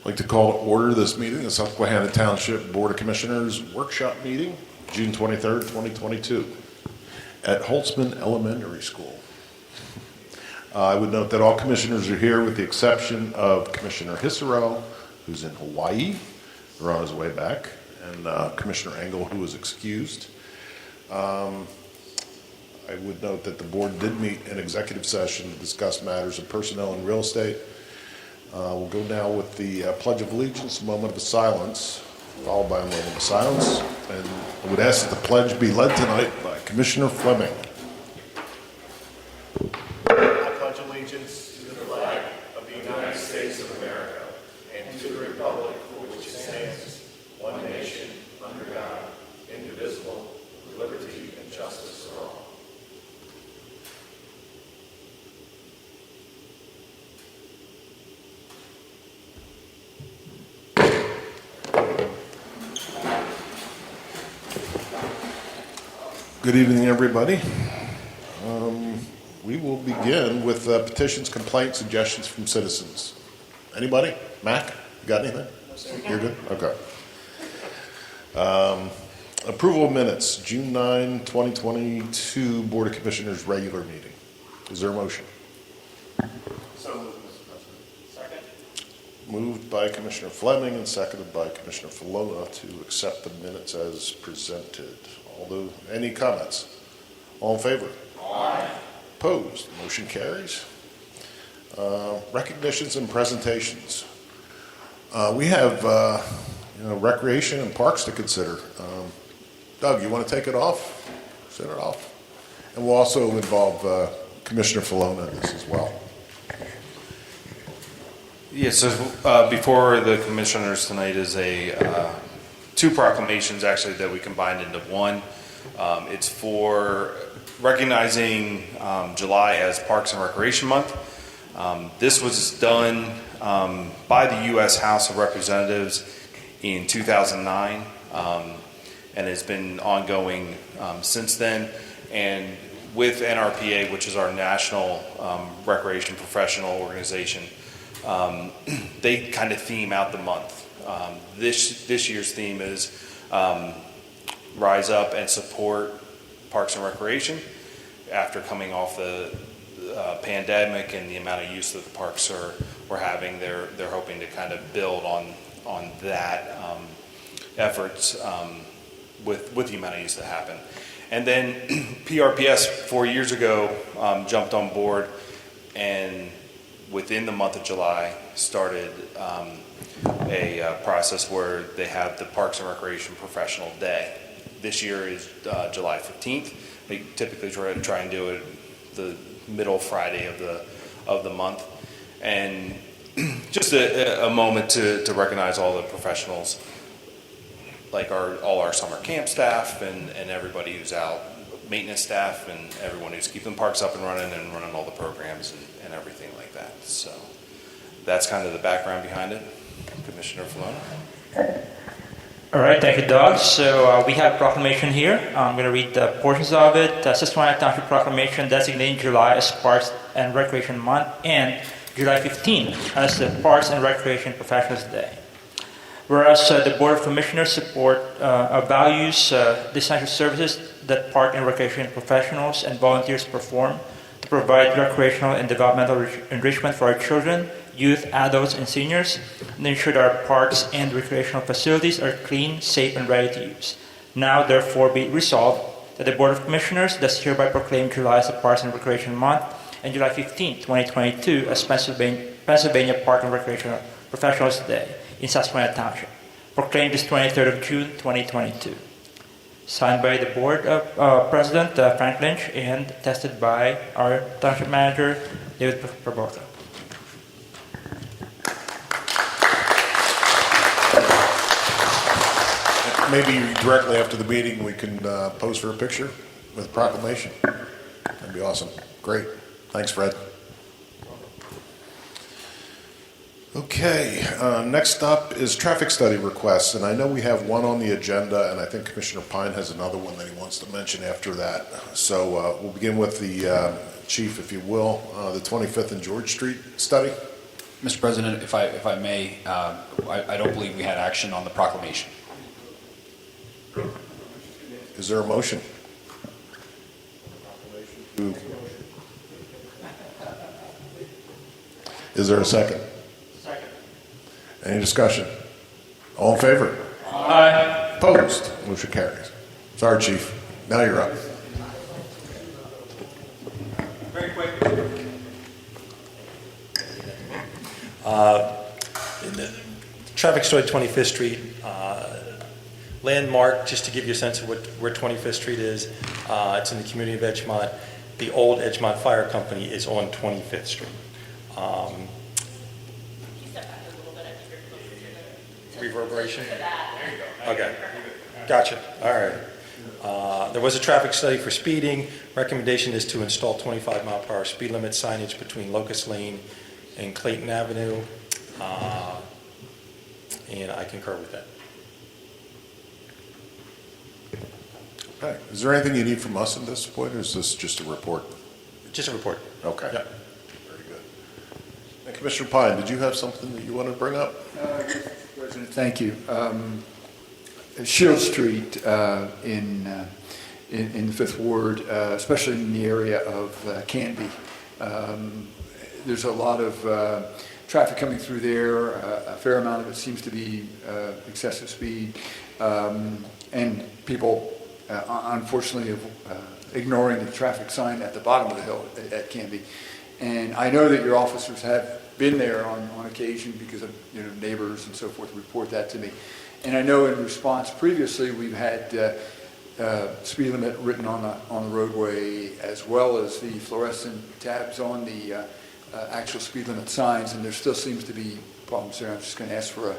I'd like to call to order this meeting, the Susquehanna Township Board of Commissioners Workshop Meeting, June 23rd, 2022, at Holtzman Elementary School. I would note that all commissioners are here with the exception of Commissioner Hisaro, who's in Hawaii, or on his way back, and Commissioner Engel, who is excused. I would note that the board did meet in executive session to discuss matters of personnel and real estate. We'll go now with the Pledge of Allegiance, a moment of silence, followed by a moment of silence. And I would ask that the pledge be led tonight by Commissioner Fleming. I pledge allegiance to the flag of the United States of America and to the republic for which it stands, one nation, under God, indivisible, with liberty and justice for all. Good evening, everybody. We will begin with petitions, complaints, suggestions from citizens. Anybody? Mac, you got anything? No, sir. You're good? Okay. Approval of minutes, June 9, 2022, Board of Commissioners regular meeting. Is there a motion? So moved, Mr. President. Second. Moved by Commissioner Fleming and seconded by Commissioner Falona to accept the minutes as presented. Although, any comments? All in favor? Aye. Opposed? Motion carries. Recognitions and presentations. We have recreation and parks to consider. Doug, you want to take it off? Set it off. And we'll also involve Commissioner Falona in this as well. Yes, so before the commissioners tonight is two proclamations actually that we combined into one. It's for recognizing July as Parks and Recreation Month. This was done by the U.S. House of Representatives in 2009 and has been ongoing since then. And with NRPA, which is our national recreation professional organization, they kind of theme out the month. This year's theme is rise up and support parks and recreation after coming off the pandemic and the amount of use that the parks were having. They're hoping to kind of build on that efforts with the amount of use that happened. And then PRPS 4 years ago jumped on board and within the month of July started a process where they have the Parks and Recreation Professional Day. This year is July 15th. They typically try and do it the middle Friday of the month. And just a moment to recognize all the professionals, like all our summer camp staff and everybody who's out, maintenance staff and everyone who's keeping parks up and running all the programs and everything like that. So that's kind of the background behind it. Commissioner Falona. All right, thank you, Doug. So we have a proclamation here. I'm going to read the portions of it. Susquehanna Township proclamation designating July as Parks and Recreation Month and July 15th as the Parks and Recreation Professionals Day. Whereas the Board of Commissioners values the essential services that park and recreation professionals and volunteers perform to provide recreational and developmental enrichment for our children, youth, adults, and seniors, and ensure that our parks and recreational facilities are clean, safe, and ready to use. Now, therefore, be resolved that the Board of Commissioners does hereby proclaim July as the Parks and Recreation Month and July 15, 2022 as Pennsylvania Park and Recreational Professionals Day in Susquehanna Township. Proclaimed this 23rd of June, 2022. Signed by the Board of President Frank Lynch and attested by our Township Manager, David Proboto. Maybe directly after the meeting we can pose for a picture with a proclamation. That'd be awesome. Great. Thanks, Fred. Okay, next up is traffic study requests, and I know we have one on the agenda, and I think Commissioner Pine has another one that he wants to mention after that. So we'll begin with the chief, if you will, the 25th and George Street study. Mr. President, if I may, I don't believe we had action on the proclamation. Is there a motion? Is there a second? Second. Any discussion? All in favor? Aye. Opposed? Motion carries. Sorry, Chief. Now you're up. Very quick. In the traffic study 25th Street, landmark, just to give you a sense of where 25th Street is, it's in the community of Edgemont. The old Edgemont Fire Company is on 25th Street. Reverberation? Okay, gotcha, all right. There was a traffic study for speeding. Recommendation is to install 25 mile per hour speed limit signage between Locust Lane and Clayton Avenue. And I concur with that. Okay. Is there anything you need from us at this point, or is this just a report? Just a report. Okay. Yep. Very good. And Commissioner Pine, did you have something that you wanted to bring up? Yes, Mr. President, thank you. Shield Street in the Fifth Ward, especially in the area of Canby. There's a lot of traffic coming through there. A fair amount of it seems to be excessive speed, and people, unfortunately, ignoring the traffic sign at the bottom of the hill at Canby. And I know that your officers have been there on occasion because of neighbors and so forth report that to me. And I know in response previously we've had speed limit written on the roadway, as well as the fluorescent tabs on the actual speed limit signs, and there still seems to be problems there. I'm just going to ask for a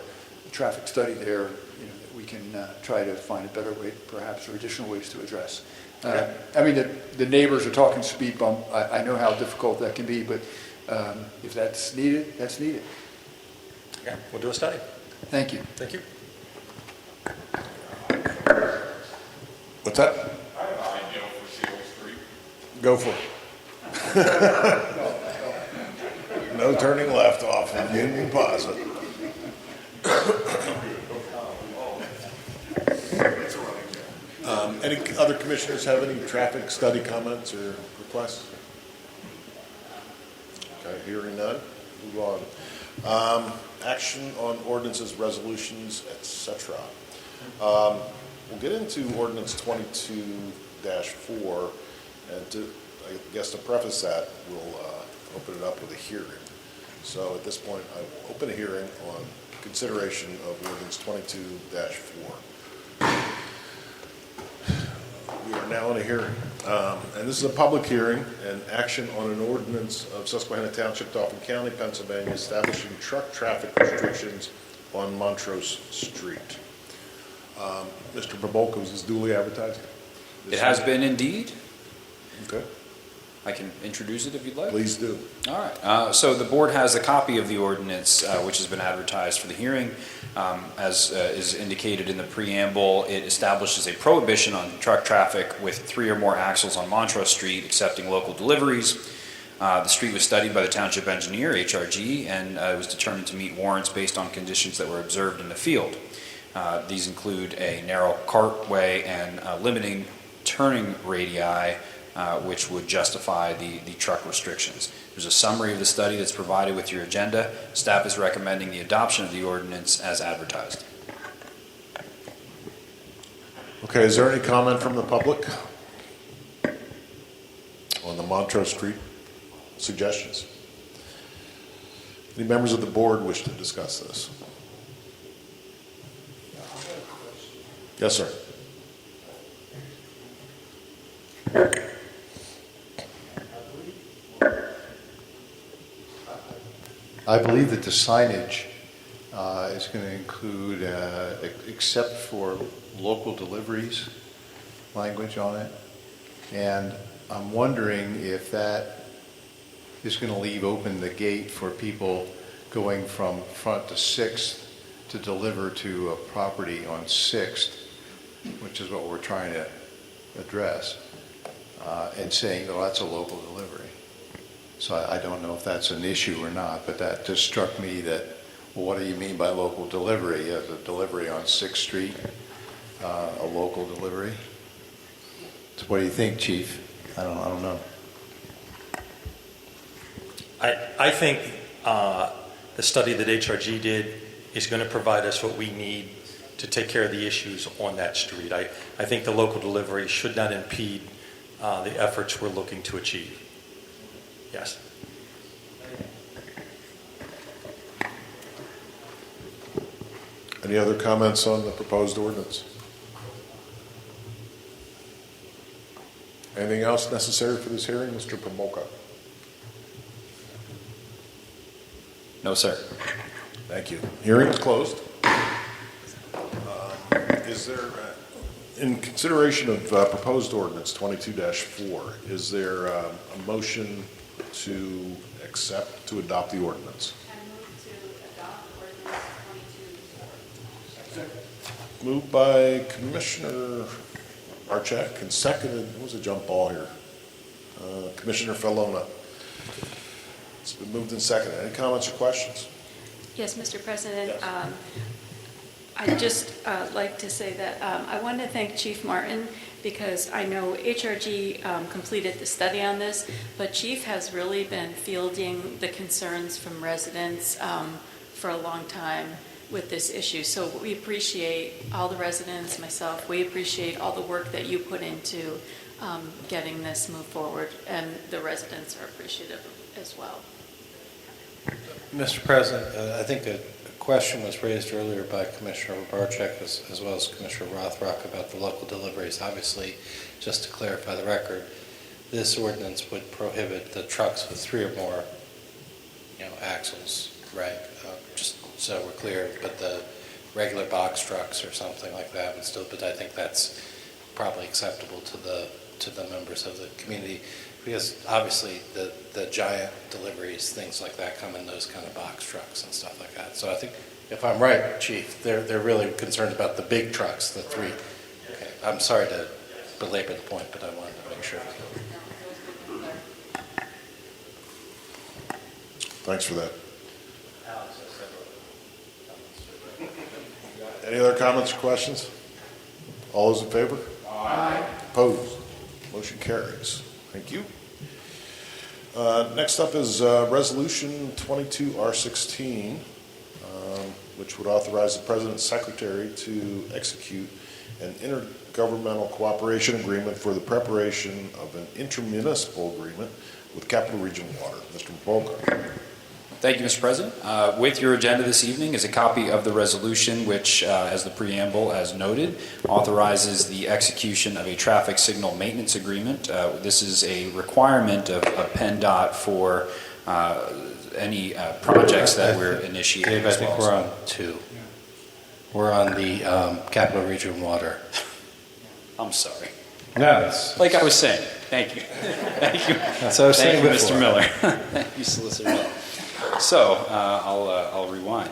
traffic study there, that we can try to find a better way, perhaps, or additional ways to address. I mean, the neighbors are talking speed bump. I know how difficult that can be, but if that's needed, that's needed. Okay, we'll do a study. Thank you. Thank you. What's that? I have an idea for Shield Street. Go for it. No turning left off of Union Plaza. Any other commissioners have any traffic study comments or requests? Okay, hearing none, move on. Action on ordinances, resolutions, etc. We'll get into ordinance 22-4, and I guess to preface that, we'll open it up with a hearing. So at this point, I will open a hearing on consideration of ordinance 22-4. We are now in a hearing, and this is a public hearing and action on an ordinance of Susquehanna Township, Dauphin County, Pennsylvania, establishing truck traffic restrictions on Montrose Street. Mr. Babolka, is this duly advertised? It has been indeed. Okay, I can introduce it if you'd like. please do. All right. So the board has a copy of the ordinance, which has been advertised for the hearing. As is indicated in the preamble, it establishes a prohibition on truck traffic with 3 or more axles on Montrose Street, accepting local deliveries. The street was studied by the township engineer, HRG, and it was determined to meet warrants based on conditions that were observed in the field. These include a narrow cartway and limiting turning radii, which would justify the truck restrictions. There's a summary of the study that's provided with your agenda. Staff is recommending the adoption of the ordinance as advertised. Okay, is there any comment from the public on the Montrose Street suggestions? Any members of the board wish to discuss this? Yes, sir. I believe that the signage is going to include, except for local deliveries, language on it. And I'm wondering if that is going to leave open the gate for people going from Front to 6th to deliver to a property on 6th, which is what we're trying to address, and saying, oh, that's a local delivery. So I don't know if that's an issue or not, but that just struck me that, well, what do you mean by local delivery? Is a delivery on 6th Street a local delivery? So what do you think, Chief? I don't know. I think the study that HRG did is going to provide us what we need to take care of the issues on that street. I think the local delivery should not impede the efforts we're looking to achieve. Yes. Any other comments on the proposed ordinance? Anything else necessary for this hearing, Mr. Pomolka? No, sir. Thank you. Hearing is closed. Is there, in consideration of proposed ordinance 22-4, is there a motion to accept, to adopt the ordinance? I move to adopt ordinance 22-4. Moved by Commissioner Archek and seconded, what was a jump ball here? Commissioner Falona. It's been moved and seconded. Any comments or questions? Yes, Mr. President. Yes. I'd just like to say that I want to thank Chief Martin because I know HRG completed the study on this, but Chief has really been fielding the concerns from residents for a long time with this issue. So we appreciate all the residents, myself, we appreciate all the work that you put into getting this moved forward, and the residents are appreciative as well. Mr. President, I think a question was raised earlier by Commissioner Barczyk as well as Commissioner Rothrock about the local deliveries. Obviously, just to clarify the record, this ordinance would prohibit the trucks with 3 or more, axles, right? Just so we're clear, but the regular box trucks or something like that would still. But I think that's probably acceptable to the members of the community. Because obviously the giant deliveries, things like that, come in those kind of box trucks and stuff like that. So I think, if I'm right, Chief, they're really concerned about the big trucks, the 3. Okay. I'm sorry to belabor the point, but I wanted to make sure. Thanks for that. Any other comments or questions? All those in favor? Aye. Opposed? Motion carries. Thank you. Next up is Resolution 22R16, which would authorize the President's Secretary to execute an intergovernmental cooperation agreement for the preparation of an intermunicipal agreement with Capital Region Water. Mr. Polka. Thank you, Mr. President. With your agenda this evening is a copy of the resolution which, as the preamble as noted, authorizes the execution of a traffic signal maintenance agreement. This is a requirement of PennDOT for any projects that we're initiating. Dave, I think we're on 2. We're on the Capital Region Water. I'm sorry. No, it's Like I was saying. Thank you. Thank you. that's what I was saying Thank you, before. Mr. Miller. Thank you, Solicitor Miller. So I'll rewind.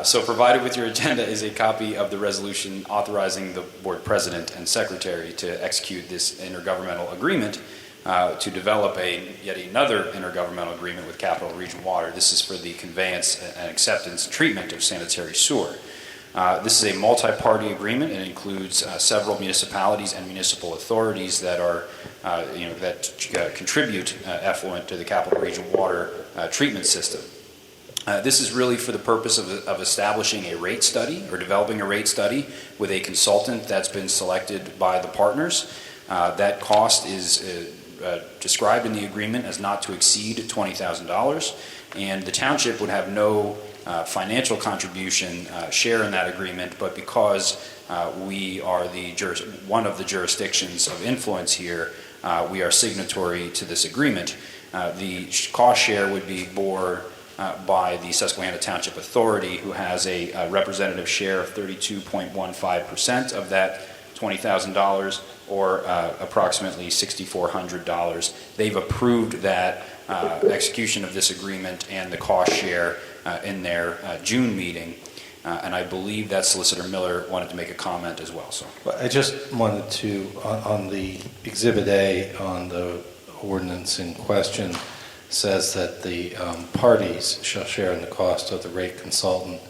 So provided with your agenda is a copy of the resolution authorizing the board president and secretary to execute this intergovernmental agreement to develop yet another intergovernmental agreement with Capital Region Water. This is for the conveyance and acceptance and treatment of sanitary sewer. This is a multi-party agreement. It includes several municipalities and municipal authorities that are, that contribute effluent to the Capital Region Water treatment system. This is really for the purpose of establishing a rate study or developing a rate study with a consultant that's been selected by the partners. That cost is described in the agreement as not to exceed $20,000, and the township would have no financial contribution share in that agreement, but because we are one of the jurisdictions of influence here, we are signatory to this agreement. The cost share would be bore by the Susquehanna Township Authority, who has a representative share of 32.15% of that $20,000, or approximately $6,400. They've approved that execution of this agreement and the cost share in their June meeting, and I believe that Solicitor Miller wanted to make a comment as well. So I just wanted to, on the Exhibit A on the ordinance in question, says that the parties shall share in the cost of the rate consultant.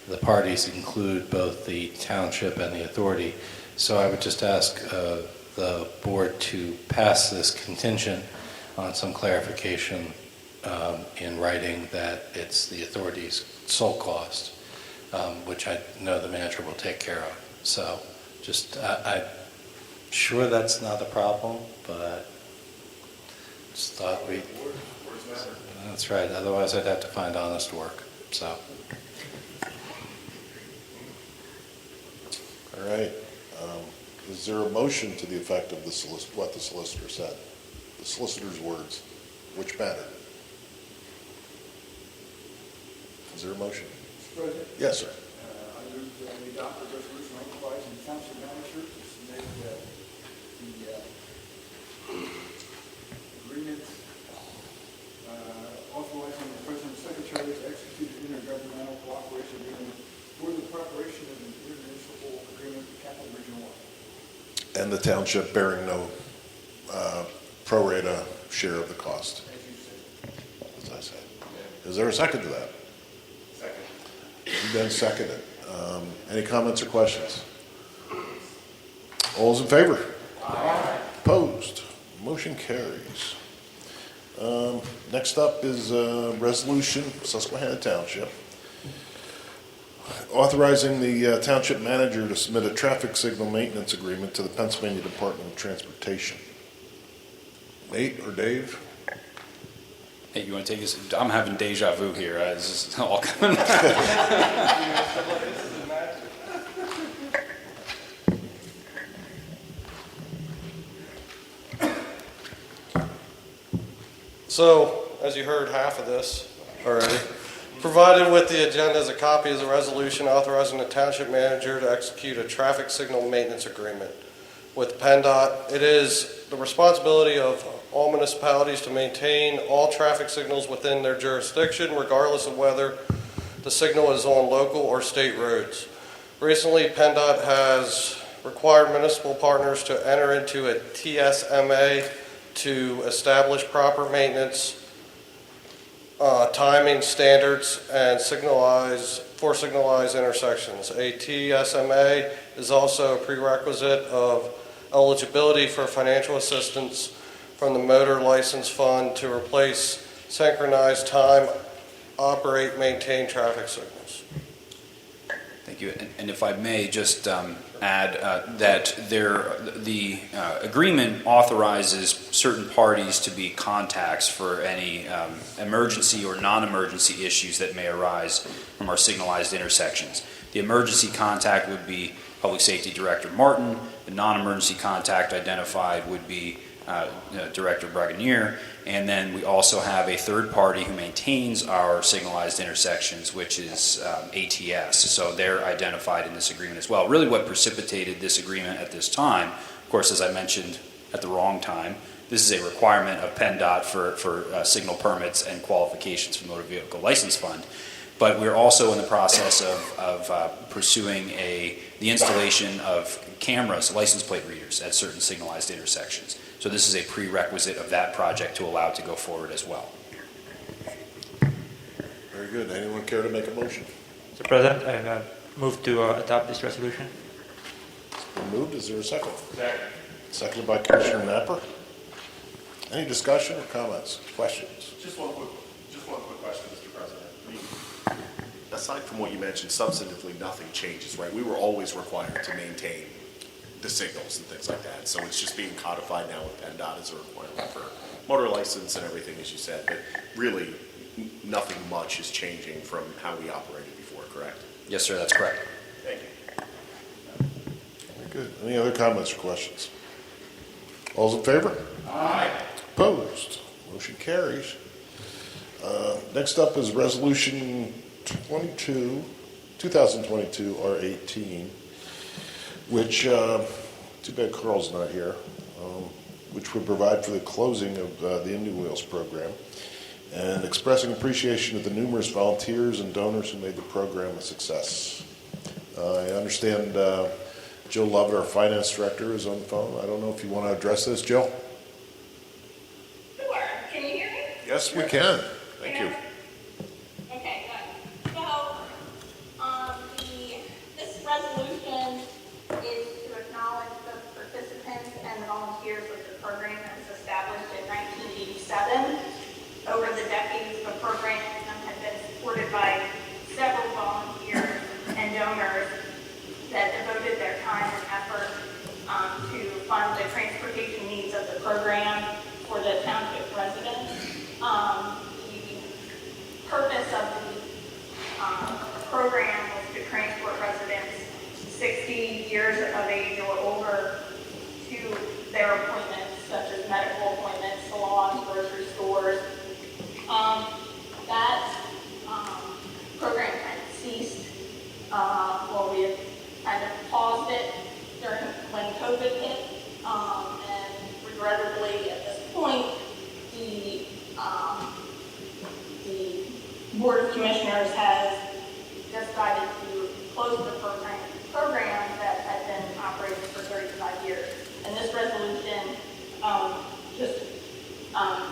The parties include both the township and the authority. So I would just ask the board to pass this contingent on some clarification in writing that it's the authority's sole cost, which I know the manager will take care of. So just, I'm sure that's not a problem, but just thought we... That's right, otherwise I'd have to find honest work, so. All right. Is there a motion to the effect of what the solicitor said? The solicitor's words, which matter? Is there a motion? Mr. President? Yes, sir. I move that we adopt a resolution authorizing the township manager to submit the agreement authorizing the president and secretary to execute an intergovernmental cooperation agreement for the preparation of an intermunicipal agreement with Capital Region 1. And the township bearing no pro rata share of the cost, As you said. as I said. Is there a second to that? Second. You then second it. Any comments or questions? All those in favor? Aye. Opposed? Motion carries. Next up is a resolution, Susquehanna Township, authorizing the township manager to submit a traffic signal maintenance agreement to the Pennsylvania Department of Transportation. Nate or Dave? Hey, you want to take this? I'm having deja vu here. This is all coming. So, as you heard half of this already, provided with the agenda is a copy of the resolution authorizing the township manager to execute a traffic signal maintenance agreement with PennDOT. It is the responsibility of all municipalities to maintain all traffic signals within their jurisdiction, regardless of whether the signal is on local or state roads. Recently, PennDOT has required municipal partners to enter into a TSMA to establish proper maintenance, timing standards, and signalized intersections. A TSMA is also a prerequisite of eligibility for financial assistance from the Motor License Fund to replace synchronized time, operate, maintain traffic signals. Thank you. And if I may just add that the agreement authorizes certain parties to be contacts for any emergency or non-emergency issues that may arise from our signalized intersections. The emergency contact would be Public Safety Director Martin. The non-emergency contact identified would be Director Bragonier, and then we also have a third party who maintains our signalized intersections, which is ATS. So they're identified in this agreement as well. Really what precipitated this agreement at this time, of course, as I mentioned at the wrong time, this is a requirement of PennDOT for signal permits and qualifications for Motor Vehicle License Fund. But we're also in the process of pursuing the installation of cameras, license plate readers at certain signalized intersections. So this is a prerequisite of that project to allow it to go forward as well. Very good. Anyone care to make a motion? Mr. President, I move to adopt this resolution. Been moved. Is there a second? Second. Seconded by Commissioner Napper. Any discussion or comments, questions? Just one quick question, Mr. President. I mean, aside from what you mentioned, substantively nothing changes, right? We were always required to maintain the signals and things like that. So it's just being codified now with PennDOT as a requirement for motor license and everything, as you said. But really, nothing much is changing from how we operated before, correct? Yes, sir, that's correct. Thank you. Very good. Any other comments or questions? All's in favor? Aye. Opposed? Motion carries. Next up is Resolution 2022 R18, which, too bad Carl's not here, which would provide for the closing of the Indy Wheels program and expressing appreciation of the numerous volunteers and donors who made the program a success. I understand Jill Lovett, our finance director, is on the phone. I don't know if you want to address this, Jill? Sure. Can you hear me? Yes, we can. Thank you. Okay, good. So, this resolution is to acknowledge the participants and the volunteers of the program that was established in 1987. Over the decades, the program had been supported by several volunteers and donors that devoted their time and effort to fund the transportation needs of the program for the township residents. The purpose of the program was to transport residents 60 years of age or older to their appointments, such as medical appointments, salons, grocery stores. That program kind of ceased. We had kind of paused it during when COVID hit, and regrettably at this point, the Board of Commissioners has decided to close the program that had been operating for 35 years. And this resolution just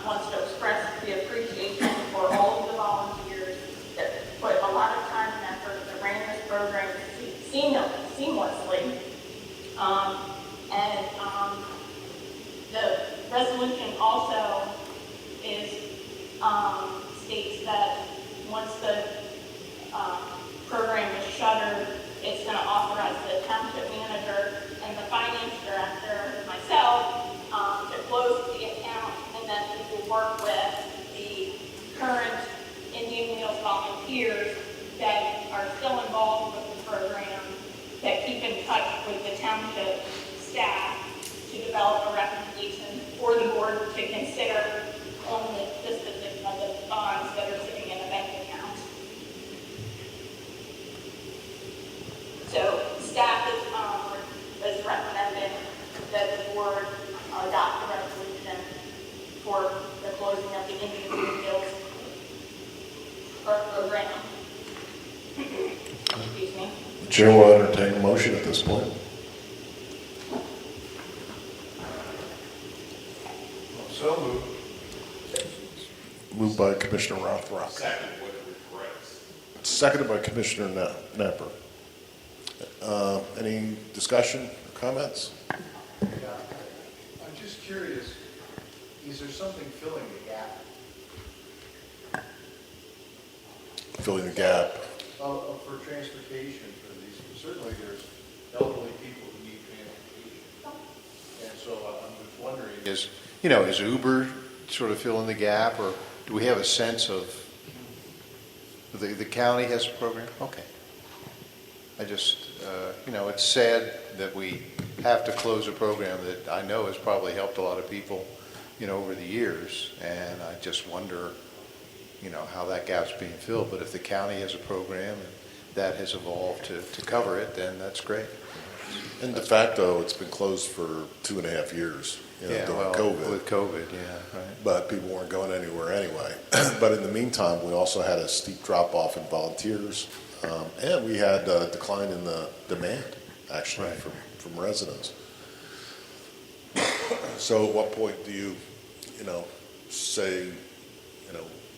wants to express the appreciation for all of the volunteers that put a lot of time and effort that ran this program seamlessly. The resolution also states that once the program is shuttered, it's going to authorize the township manager and the finance director, myself, to close the account, and then we will work with the current Indian Wheels volunteers that are still involved with the program, that keep in touch with the township staff to develop a recommendation for the board to consider on the disposition of the funds that are sitting in a bank account. So staff is recommending that the board adopt a resolution for the closing of the Indian Wheels program. Excuse me. Chair will entertain a motion at this point. So moved. Moved by Commissioner Rothrock. Second with regrets. Seconded by Commissioner Napper. Any discussion or comments? Yeah, I'm just curious, is there something filling the gap Filling the gap. for transportation for these? Certainly there's elderly people who need transportation. And so I'm just wondering, is Uber sort of filling the gap, or do we have a sense of, the county has a program? Okay. I just, it's sad that we have to close a program that I know has probably helped a lot of people, over the years, and I just wonder, how that gap's being filled. But if the county has a program and that has evolved to cover it, then that's great. And de facto, it's been closed for 2.5 years, during COVID. With COVID, yeah, right. But people weren't going anywhere anyway. But in the meantime, we also had a steep drop-off in volunteers, and we had a decline in the demand, actually, Right. from residents. So at what point do you, say,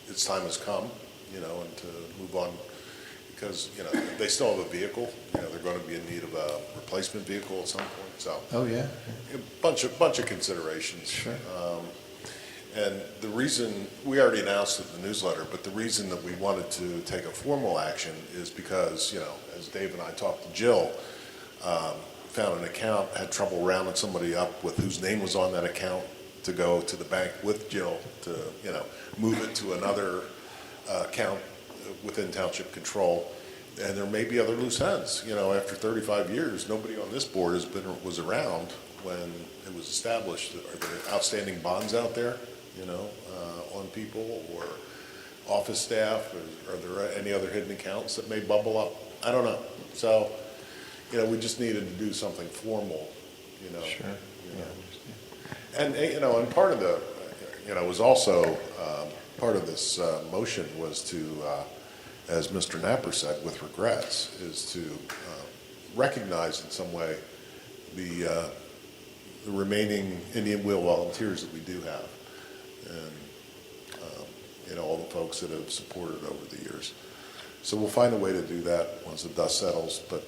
its time has come, and to move on? Because, they still have a vehicle, they're going to be in need of a replacement vehicle at some point, so. Oh, yeah. A bunch of considerations. Sure. And the reason, we already announced it in the newsletter, but the reason that we wanted to take a formal action is because, as Dave and I talked to Jill, found an account, had trouble rounding somebody up with whose name was on that account to go to the bank with Jill to, move it to another account within township control. And there may be other loose ends. After 35 years, nobody on this board was around when it was established. Are there outstanding bonds out there, on people or office staff? Are there any other hidden accounts that may bubble up? I don't know. So, we just needed to do something formal, Sure. And, and part of the, was also, part of this motion was to, as Mr. Napper said, with regrets, is to recognize in some way the remaining Indian Wheel volunteers that we do have. And all the folks that have supported over the years. So we'll find a way to do that once the dust settles, but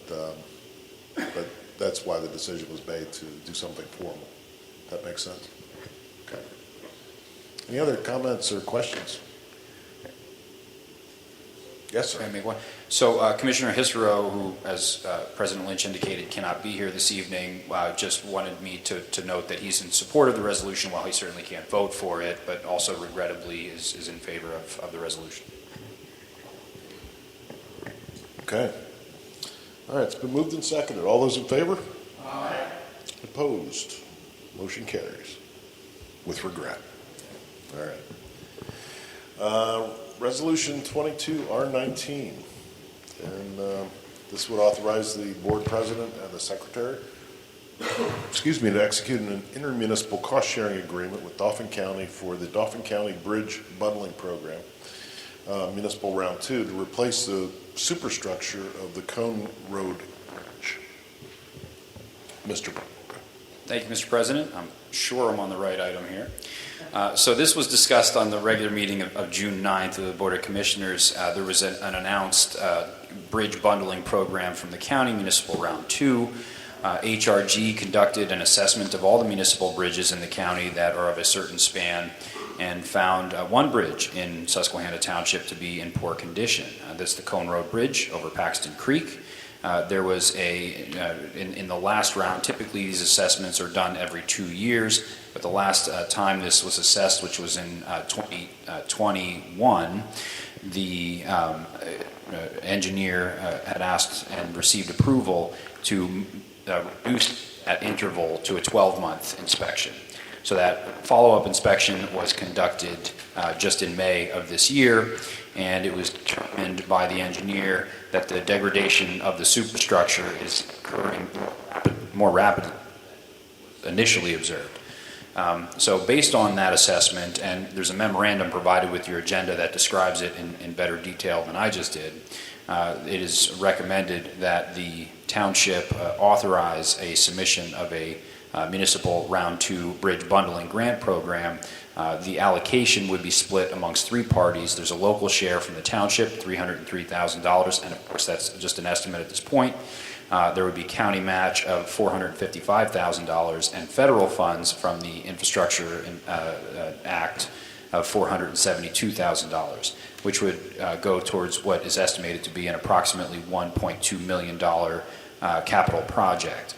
that's why the decision was made to do something formal. That makes sense? Okay. Any other comments or questions? Yes, sir. Can I make one? So Commissioner Hisro, who, as President Lynch indicated, cannot be here this evening, just wanted me to note that he's in support of the resolution, while he certainly can't vote for it, but also regrettably is in favor of the resolution. Okay. All right, it's been moved and seconded. All those in favor? Aye. Opposed? Motion carries with regret. All right. Resolution 22R19. And this would authorize the board president and the secretary, to execute an intermunicipal cost-sharing agreement with Dauphin County for the Dauphin County Bridge Bundling Program, Municipal Round 2, to replace the superstructure of the Cone Road Bridge. Mr. Thank you, Mr. President. I'm sure I'm on the right item here. So this was discussed on the regular meeting of June 9th of the Board of Commissioners. There was an announced bridge bundling program from the county, Municipal Round 2. HRG conducted an assessment of all the municipal bridges in the county that are of a certain span and found one bridge in Susquehanna Township to be in poor condition. That's the Cone Road Bridge over Paxton Creek. There was in the last round, typically these assessments are done every 2 years, but the last time this was assessed, which was in 2021, the engineer had asked and received approval to reduce that interval to a 12-month inspection. So that follow-up inspection was conducted just in May of this year, and it was determined by the engineer that the degradation of the superstructure is occurring more rapidly than initially observed. So based on that assessment, and there's a memorandum provided with your agenda that describes it in better detail than I just did, it is recommended that the township authorize a submission of a municipal Round 2 bridge bundling grant program. The allocation would be split amongst three parties. There's a local share from the township, $303,000, and of course that's just an estimate at this point. There would be county match of $455,000 and federal funds from the Infrastructure Act of $472,000, which would go towards what is estimated to be an approximately $1.2 million capital project.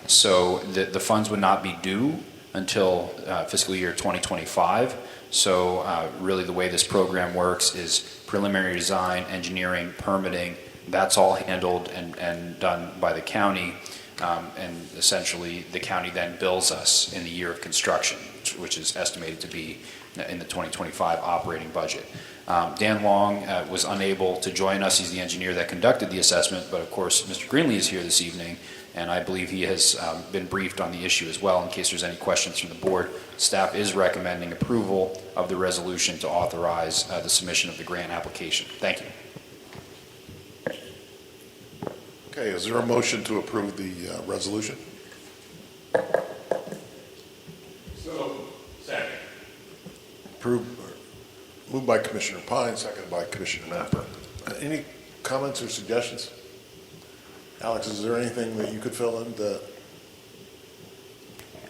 So the funds would not be due until fiscal year 2025. So really the way this program works is preliminary design, engineering, permitting, that's all handled and done by the county. And essentially the county then bills us in the year of construction, which is estimated to be in the 2025 operating budget. Dan Long was unable to join us. He's the engineer that conducted the assessment, but of course Mr. Greenlee is here this evening, and I believe he has been briefed on the issue as well. In case there's any questions from the board, staff is recommending approval of the resolution to authorize the submission of the grant application. Thank you. Okay, is there a motion to approve the resolution? So, second. Moved by Commissioner Pine, seconded by Commissioner Napper. Any comments or suggestions? Alex, is there anything that you could fill in?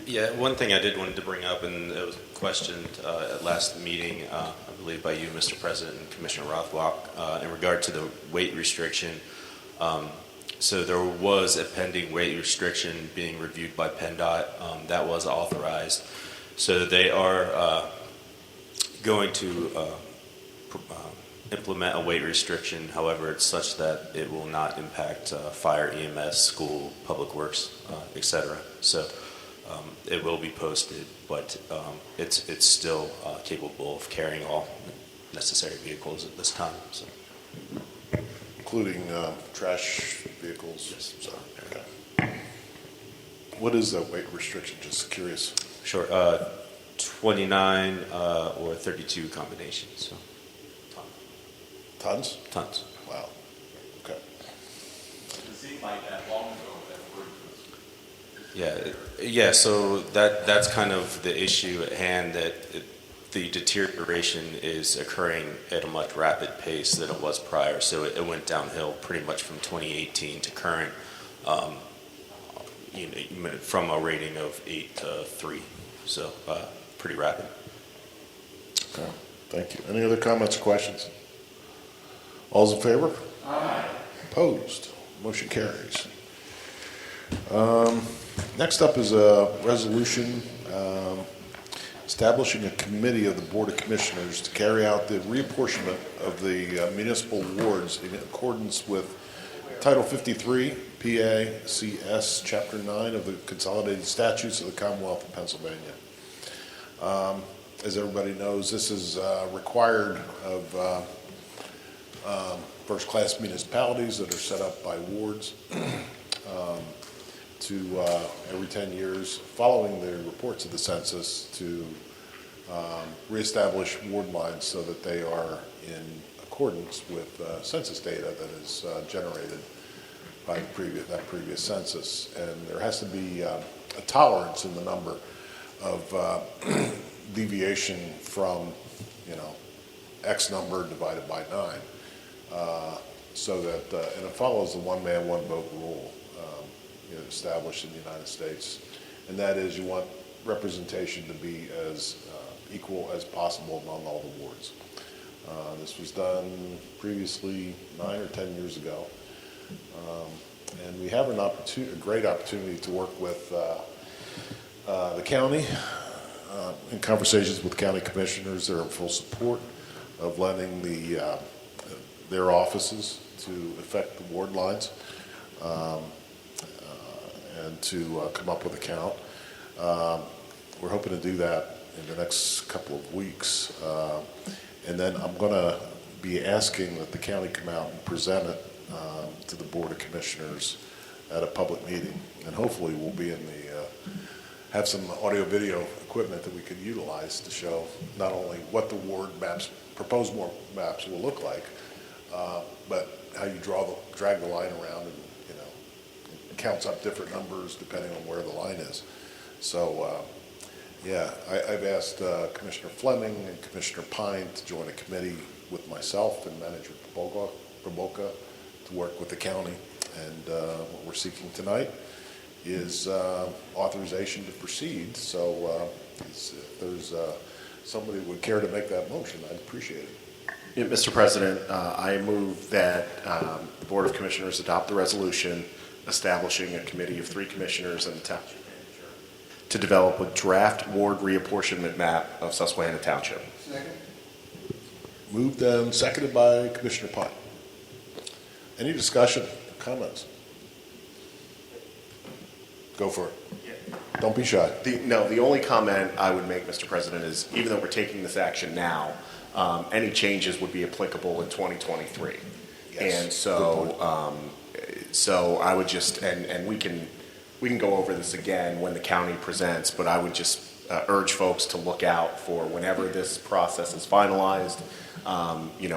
Yeah, one thing I did want to bring up, and it was questioned at last meeting, I believe by you, Mr. President, and Commissioner Rothblock, in regard to the weight restriction. So there was a pending weight restriction being reviewed by PennDOT. That was authorized. So they are going to implement a weight restriction. However, it's such that it will not impact fire, EMS, school, public works, etc. So it will be posted, but it's still capable of carrying all necessary vehicles at this time. So. Including trash vehicles? Yes. So, okay. What is that weight restriction? Just curious. Sure. 29 or 32 combinations. So. Tons? Tons. Wow. Okay. It seemed like that long ago that word was. Yeah. So that's kind of the issue at hand, that the deterioration is occurring at a much rapid pace than it was prior. So it went downhill pretty much from 2018 to current, from a rating of 8 to 3. So pretty rapid. Okay, thank you. Any other comments or questions? All's in favor? Aye. Opposed? Motion carries. Next up is a resolution establishing a committee of the Board of Commissioners to carry out the reapportionment of the municipal wards in accordance with Title 53, PA-CS, Chapter 9 of the Consolidated Statutes of the Commonwealth of Pennsylvania. As everybody knows, this is required of first-class municipalities that are set up by wards to every 10 years, following the reports of the census, to reestablish ward lines so that they are in accordance with census data that is generated by that previous census. And there has to be a tolerance in the number of deviation from, X number divided by 9, so that, and it follows the one man, one vote rule established in the United States. And that is, you want representation to be as equal as possible among all the wards. This was done previously 9 or 10 years ago. And we have a great opportunity to work with the county in conversations with county commissioners. They're in full support of lending their offices to affect the ward lines and to come up with a count. We're hoping to do that in the next couple of weeks. And then I'm going to be asking that the county come out and present it to the Board of Commissioners at a public meeting. And hopefully we'll be have some audio-video equipment that we could utilize to show not only what the ward maps, proposed ward maps will look like, but how you drag the line around and, it counts up different numbers depending on where the line is. So, I've asked Commissioner Fleming and Commissioner Pine to join a committee with myself and Manager Proboka to work with the county. And what we're seeking tonight is authorization to proceed. So if there's somebody who would care to make that motion, I'd appreciate it. Yeah, Mr. President, I move that the Board of Commissioners adopt the resolution establishing a committee of 3 commissioners and the township manager to develop a draft ward reapportionment map of Susquehanna Township. Second. Moved and seconded by Commissioner Pine. Any discussion, comments? Go for it. Don't be shy. The only comment I would make, Mr. President, is even though we're taking this action now, any changes would be applicable in 2023. Yes. And so I would just, and we can go over this again when the county presents, but I would just urge folks to look out for whenever this process is finalized.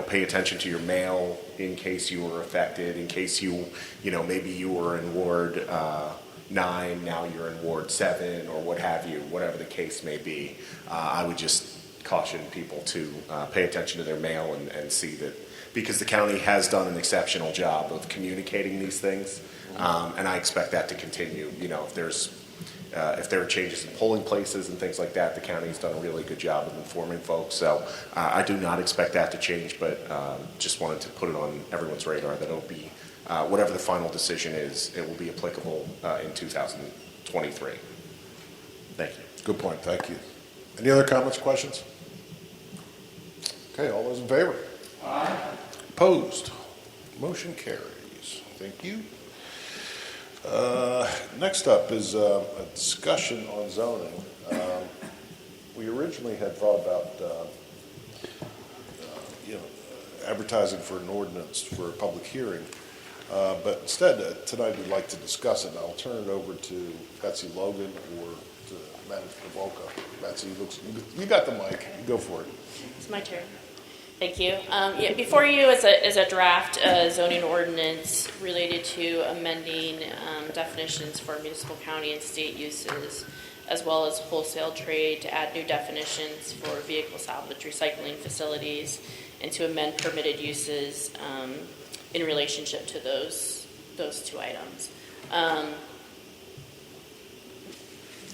Pay attention to your mail in case you were affected, in case maybe you were in Ward 9, now you're in Ward 7, or what have you, whatever the case may be. I would just caution people to pay attention to their mail and see that, because the county has done an exceptional job of communicating these things, and I expect that to continue. If there are changes in polling places and things like that, the county's done a really good job of informing folks. So I do not expect that to change, but just wanted to put it on everyone's radar that it'll be, whatever the final decision is, it will be applicable in 2023. Thank you. Good point, thank you. Any other comments, questions? Okay, all those in favor? Aye. Opposed? Motion carries. Thank you. Next up is a discussion on zoning. We originally had thought about advertising for an ordinance for a public hearing, but instead tonight we'd like to discuss it. And I'll turn it over to Betsy Logan or to Manager Provoca. Betsy, you got the mic. You go for it. It's my turn. Thank you. Before you is a draft zoning ordinance related to amending definitions for municipal, county, and state uses. as well as wholesale trade, to add new definitions for vehicle salvage recycling facilities, and to amend permitted uses in relationship to those two items.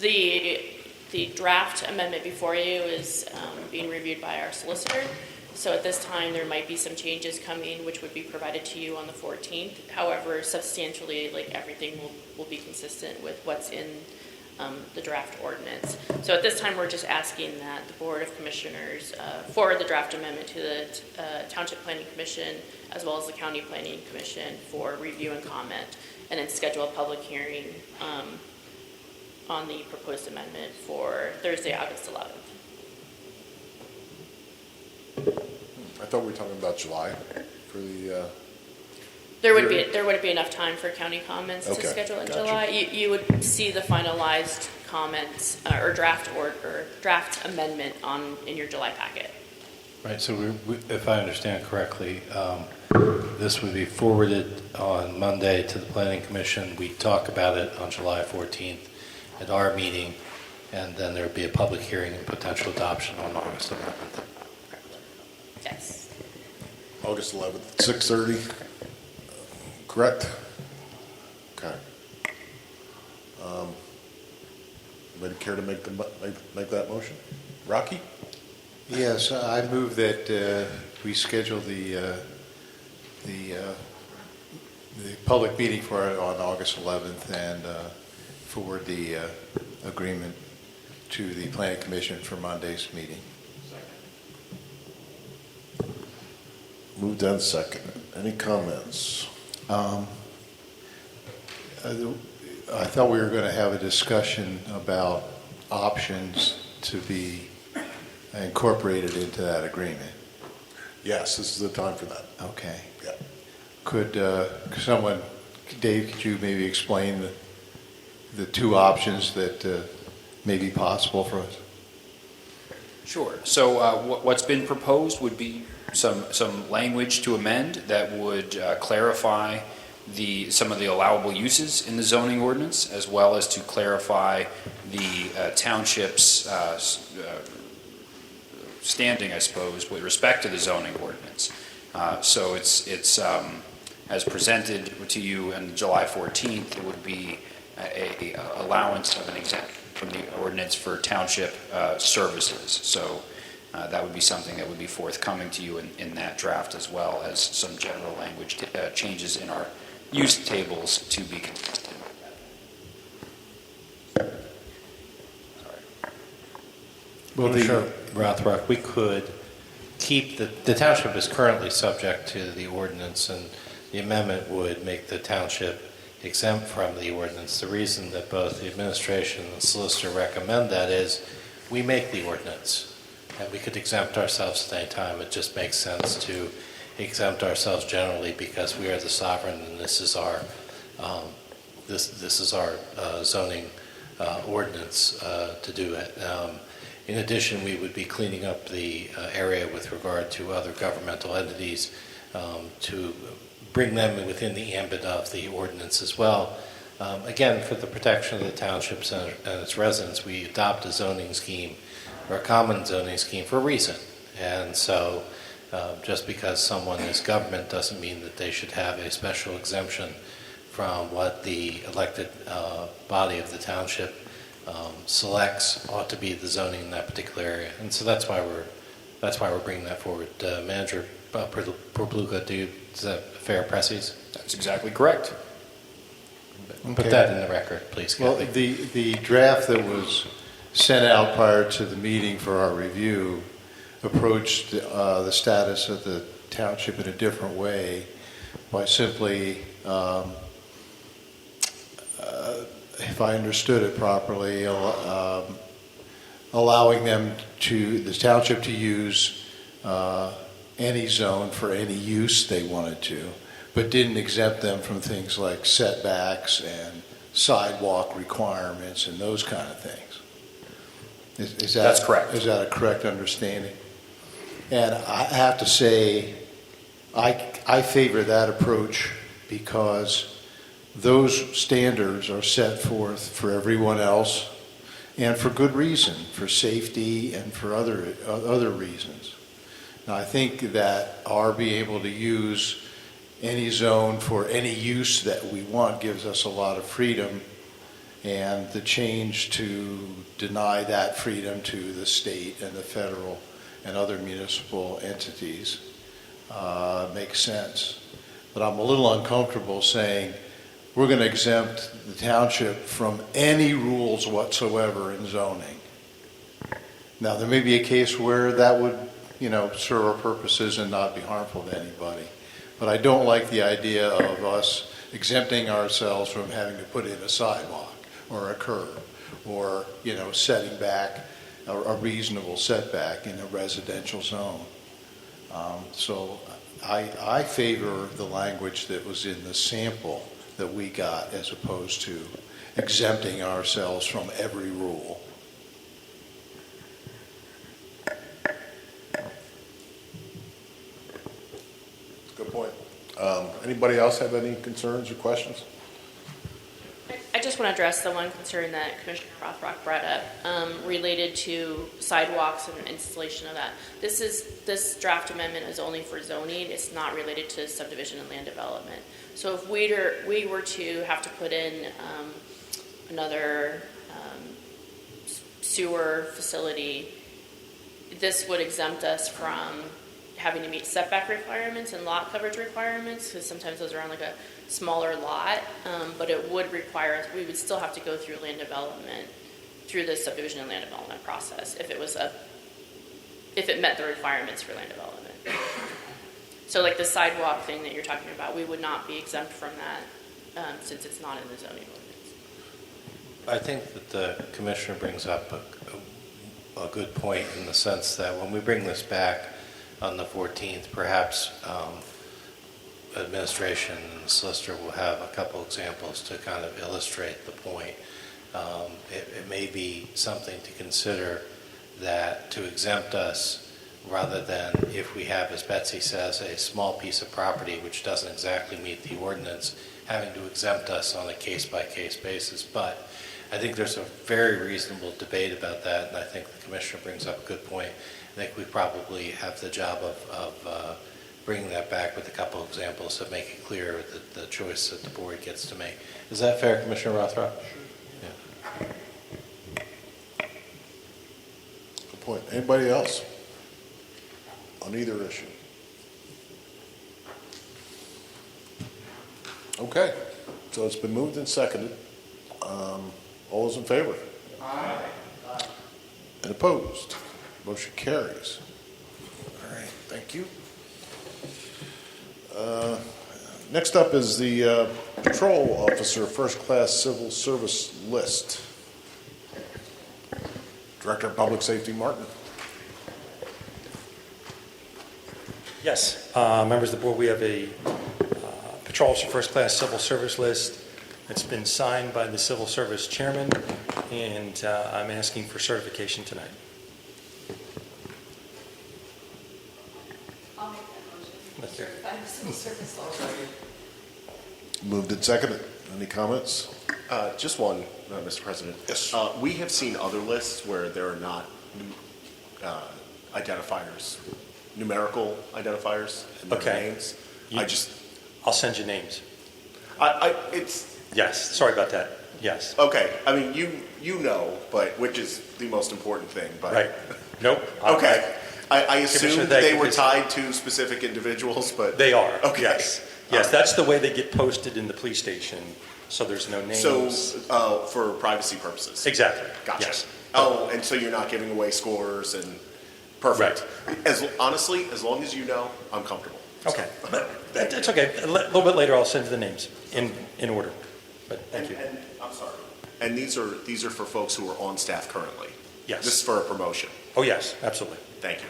The draft amendment before you is being reviewed by our solicitor. So at this time, there might be some changes coming, which would be provided to you on the 14th. However, substantially, like everything will be consistent with what's in the draft ordinance. So at this time, we're just asking that the Board of Commissioners forward the draft amendment to the Township Planning Commission, as well as the County Planning Commission, for review and comment, and then schedule a public hearing on the proposed amendment for Thursday, August 11th. I thought we were talking about July for the, There wouldn't be enough time for county comments to Okay, schedule in gotcha. July. You would see the finalized comments or draft amendment in your July packet. Right, so if I understand correctly, this would be forwarded on Monday to the Planning Commission. We talk about it on July 14th at our meeting, and then there would be a public hearing and potential adoption on August 11th. Yes. August 11th, 6:30, correct? Okay. Anybody care to make that motion? Rocky? Yes, I move that we schedule the public meeting for it on August 11th and forward the agreement to the Planning Commission for Monday's meeting. Moved and second. Any comments? I thought we were going to have a discussion about options to be incorporated into that agreement. Yes, this is the time for that. Okay. Yeah. Could someone, Dave, could you maybe explain the two options that may be possible for us? Sure. So what's been proposed would be some language to amend that would clarify some of the allowable uses in the zoning ordinance, as well as to clarify the township's standing, I suppose, with respect to the zoning ordinance. So it's as presented to you on July 14th, it would be a allowance of an exemption from the ordinance for township services. So that would be something that would be forthcoming to you in that draft, as well as some general language changes in our use tables to be consistent. Well, sure, Rothrock, we could keep the township is currently subject to the ordinance, and the amendment would make the township exempt from the ordinance. The reason that both the administration and the solicitor recommend that is we make the ordinance, and we could exempt ourselves at any time. It just makes sense to exempt ourselves generally because we are the sovereign, and this is our zoning ordinance to do it. In addition, we would be cleaning up the area with regard to other governmental entities to bring them within the ambit of the ordinance as well. Again, for the protection of the townships and its residents, we adopt a zoning scheme or a common zoning scheme for a reason. And so just because someone is government doesn't mean that they should have a special exemption from what the elected body of the township selects ought to be the zoning in that particular area. And so that's why we're bringing that forward. Manager Probluga, is that fair, Presses? That's exactly correct. Put that in the record, please, Kathy. Well, the draft that was sent out prior to the meeting for our review approached the status of the township in a different way by simply, if I understood it properly, allowing the township to use any zone for any use they wanted to, but didn't exempt them from things like setbacks and sidewalk requirements and those kind of things. That's correct. Is that a correct understanding? And I have to say, I favor that approach because those standards are set forth for everyone else, and for good reason, for safety and for other reasons. Now, I think that our being able to use any zone for any use that we want gives us a lot of freedom, and the change to deny that freedom to the state and the federal and other municipal entities makes sense. But I'm a little uncomfortable saying we're going to exempt the township from any rules whatsoever in zoning. Now, there may be a case where that would, serve our purposes and not be harmful to anybody. But I don't like the idea of us exempting ourselves from having to put in a sidewalk or a curb or, setting back a reasonable setback in a residential zone. So I favor the language that was in the sample that we got as opposed to exempting ourselves from every rule. Good point. Anybody else have any concerns or questions? I just want to address the one concern that Commissioner Rothrock brought up related to sidewalks and installation of that. This draft amendment is only for zoning. It's not related to subdivision and land development. So if we were to have to put in another sewer facility, this would exempt us from having to meet setback requirements and lot coverage requirements, because sometimes those are on like a smaller lot, but it would require us, we would still have to go through land development, through the subdivision and land development process if it met the requirements for land development. So like the sidewalk thing that you're talking about, we would not be exempt from that since it's not in the zoning ordinance. I think that the commissioner brings up a good point in the sense that when we bring this back on the 14th, perhaps administration and the solicitor will have a couple examples to kind of illustrate the point. It may be something to consider that to exempt us rather than if we have, as Betsy says, a small piece of property which doesn't exactly meet the ordinance, having to exempt us on a case-by-case basis. But I think there's a very reasonable debate about that, and I think the commissioner brings up a good point. I think we probably have the job of bringing that back with a couple examples to make it clear that the choice that the board gets to make. Is that fair, Commissioner Rothrock? Yeah. Good point. Anybody else on either issue? Okay, so it's been moved and seconded. All those in favor? Aye. And opposed? Motion carries. All right, thank you. Next up is the Patrol Officer First Class Civil Service List. Director of Public Safety, Martin. Yes, members of the board, we have a Patrol Officer First Class Civil Service List. It's been signed by the Civil Service Chairman, and I'm asking for certification tonight. I'll make that motion. That's fair. Certify the civil service law. Moved and seconded. Any comments? Just one, Mr. President. Yes. We have seen other lists where there are not identifiers, numerical identifiers in their names. I'll send you names. It's Yes, sorry about that. Yes. okay. I mean, you know, but which is the most important thing. But Right. Nope. Okay. I assumed Commissioner, they were tied to specific individuals, but They are. Okay. Yes. All Yes, right. that's the way they get posted in the police station, so there's no names. So for privacy purposes. Exactly. Gotcha. Yes. Oh, and so you're not giving away scores and perfect. Honestly, as long as you know, I'm comfortable. Okay. But it's okay. A little bit later, I'll send you the names in order. But thank you. And I'm sorry. And these are for folks who are on staff currently. Yes. This is for a promotion. Oh, yes, absolutely. Thank you.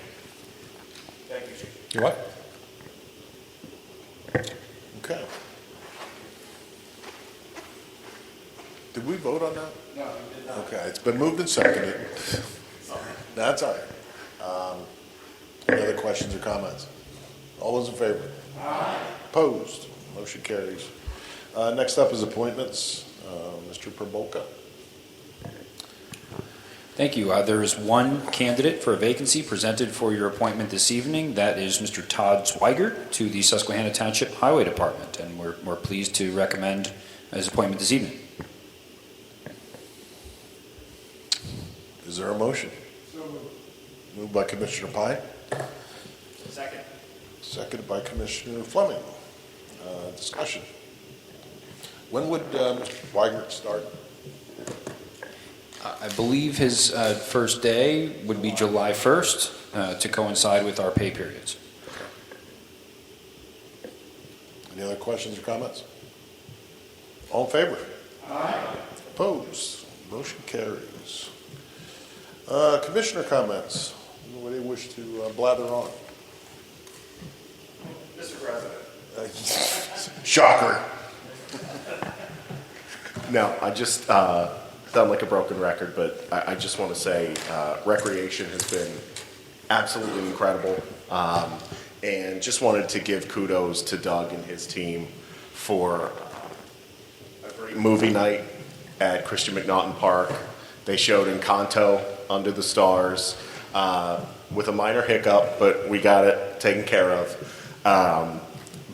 Thank you, Chief. You're welcome. Okay. Did we vote on that? No, we did not. Okay, it's been moved and seconded. That's all right. Any other questions or comments? All those in favor? Aye. Opposed? Motion carries. Next up is appointments. Mr. Probolka. Thank you. There is one candidate for a vacancy presented for your appointment this evening. That is Mr. Todd Zweigert to the Susquehanna Township Highway Department, and we're pleased to recommend his appointment this evening. Is there a motion? Moved by Commissioner Pye. Second. Seconded by Commissioner Fleming. Discussion. When would Mr. Weigert start? I believe his first day would be July 1st to coincide with our pay periods. Any other questions or comments? All in favor? Aye. Opposed? Motion carries. Commissioner comments. Anybody wish to blather on? Mr. President. Shocker. No, I just sound like a broken record, but I just want to say recreation has been absolutely incredible. And just wanted to give kudos to Doug and his team for a great movie night at Christian McNaughton Park. They showed Encanto, Under the Stars, with a minor hiccup, but we got it taken care of.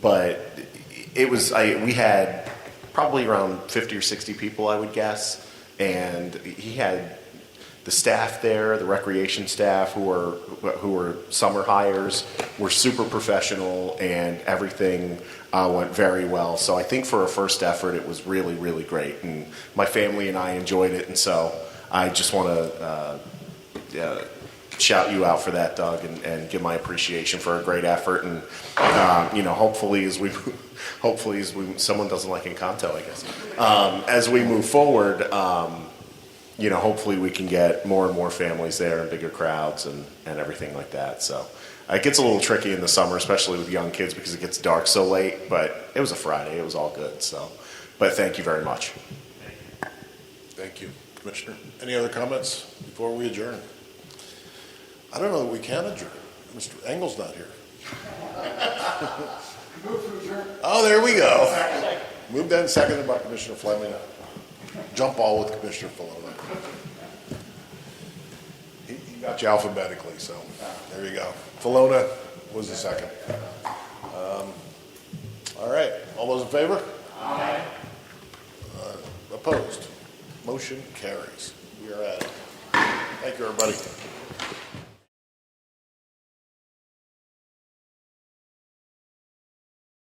But it was, we had probably around 50 or 60 people, I would guess. And he had the staff there, the recreation staff who were summer hires, were super professional, and everything went very well. So I think for a first effort, it was really, really great. And my family and I enjoyed it. And so I just want to shout you out for that, Doug, and give my appreciation for a great effort. And hopefully someone doesn't like Encanto, I guess. As we move forward, hopefully we can get more and more families there and bigger crowds and everything like that. So it gets a little tricky in the summer, especially with young kids, because it gets dark so late. But it was a Friday; it was all good. So, but thank you very much. Thank you, Commissioner. Any other comments before we adjourn? I don't know that we can adjourn. Mr. Engel's not here. Oh, there we go. Moved and seconded by Commissioner Fleming. Jump ball with Commissioner Falona. He got you alphabetically, so there you go. Falona was the second. All right. All those in favor? Aye. Opposed? Motion carries. We are at it. Thank you, everybody.